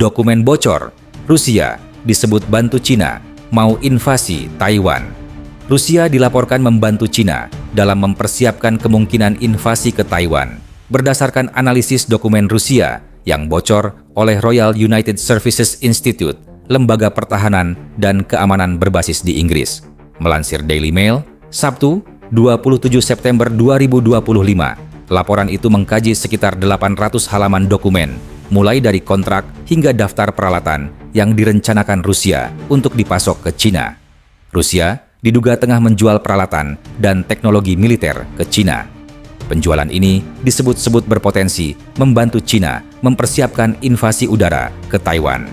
Dokumen bocor, Rusia disebut bantu Cina mau invasi Taiwan. Rusia dilaporkan membantu Cina dalam mempersiapkan kemungkinan invasi ke Taiwan berdasarkan analisis dokumen Rusia yang bocor oleh Royal United Services Institute, lembaga pertahanan dan keamanan berbasis di Inggris. Melansir Daily Mail, Sabtu, 27 September 2025, laporan itu mengkaji sekitar 800 halaman dokumen, mulai dari kontrak hingga daftar peralatan yang direncanakan Rusia untuk dipasok ke Cina. Rusia diduga tengah menjual peralatan dan teknologi militer ke Cina. Penjualan ini disebut-sebut berpotensi membantu Cina mempersiapkan invasi udara ke Taiwan.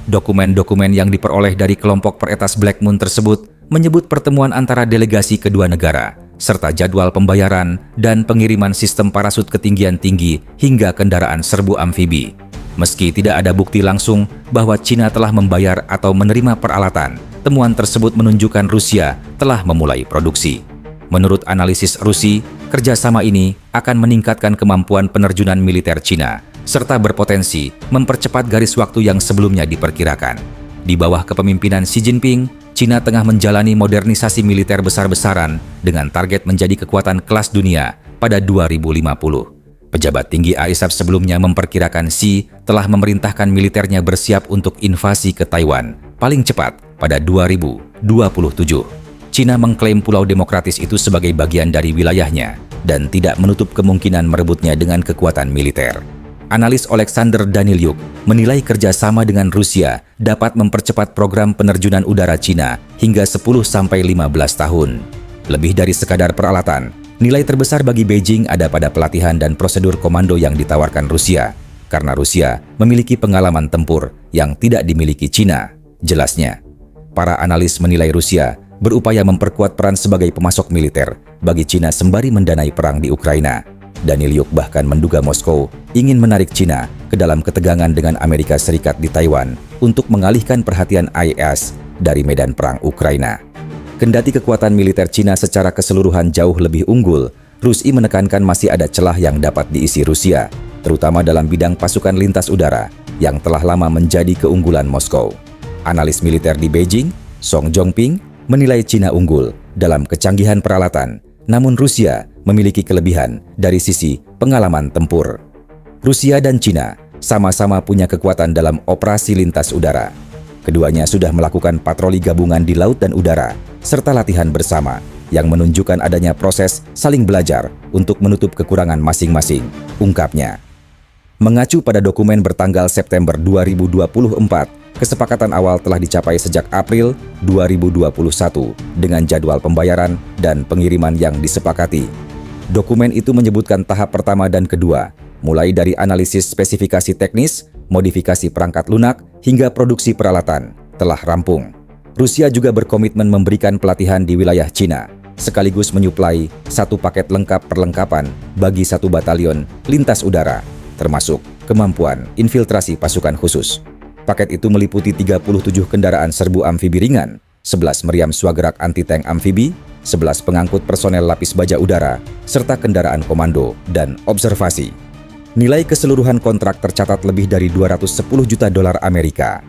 Dokumen-dokumen yang diperoleh dari kelompok peretas Black Moon tersebut menyebut pertemuan antara delegasi kedua negara, serta jadwal pembayaran dan pengiriman sistem parasut ketinggian tinggi hingga kendaraan serbu amfibi. Meski tidak ada bukti langsung bahwa Cina telah membayar atau menerima peralatan, temuan tersebut menunjukkan Rusia telah memulai produksi. Menurut analisis Rusia, kerjasama ini akan meningkatkan kemampuan penerjunan militer Cina, serta berpotensi mempercepat garis waktu yang sebelumnya diperkirakan. Di bawah kepemimpinan Xi Jinping, Cina tengah menjalani modernisasi militer besar-besaran dengan target menjadi kekuatan kelas dunia pada 2050. Pejabat tinggi ISAF sebelumnya memperkirakan Xi telah memerintahkan militernya bersiap untuk invasi ke Taiwan paling cepat pada 2027. Cina mengklaim pulau demokratis itu sebagai bagian dari wilayahnya dan tidak menutup kemungkinan merebutnya dengan kekuatan militer. Analis Alexander Danilyuk menilai kerjasama dengan Rusia dapat mempercepat program penerjunan udara Cina hingga 10-15 tahun. Lebih dari sekadar peralatan, nilai terbesar bagi Beijing ada pada pelatihan dan prosedur komando yang ditawarkan Rusia, karena Rusia memiliki pengalaman tempur yang tidak dimiliki Cina, jelasnya. Para analis menilai Rusia berupaya memperkuat peran sebagai pemasok militer bagi Cina sembari mendanai perang di Ukraina. Danilyuk bahkan menduga Moskow ingin menarik Cina ke dalam ketegangan dengan Amerika Serikat di Taiwan untuk mengalihkan perhatian IS dari medan perang Ukraina. Kendati kekuatan militer Cina secara keseluruhan jauh lebih unggul, Rusia menekankan masih ada celah yang dapat diisi Rusia, terutama dalam bidang pasukan lintas udara yang telah lama menjadi keunggulan Moskow. Analis militer di Beijing, Song Jongping, menilai Cina unggul dalam kecanggihan peralatan, namun Rusia memiliki kelebihan dari sisi pengalaman tempur. Rusia dan Cina sama-sama punya kekuatan dalam operasi lintas udara. Keduanya sudah melakukan patroli gabungan di laut dan udara, serta latihan bersama yang menunjukkan adanya proses saling belajar untuk menutup kekurangan masing-masing, ungkapnya. Mengacu pada dokumen bertanggal September 2024, kesepakatan awal telah dicapai sejak April 2021 dengan jadwal pembayaran dan pengiriman yang disepakati. Dokumen itu menyebutkan tahap pertama dan kedua, mulai dari analisis spesifikasi teknis, modifikasi perangkat lunak, hingga produksi peralatan, telah rampung. Rusia juga berkomitmen memberikan pelatihan di wilayah Cina, sekaligus menyuplai satu paket lengkap perlengkapan bagi satu batalion lintas udara, termasuk kemampuan infiltrasi pasukan khusus. Paket itu meliputi 37 kendaraan serbu amfibi ringan, 11 meriam swagerak anti-tank amfibi, 11 pengangkut personel lapis baja udara, serta kendaraan komando dan observasi. Nilai keseluruhan kontrak tercatat lebih dari $210 juta Amerika.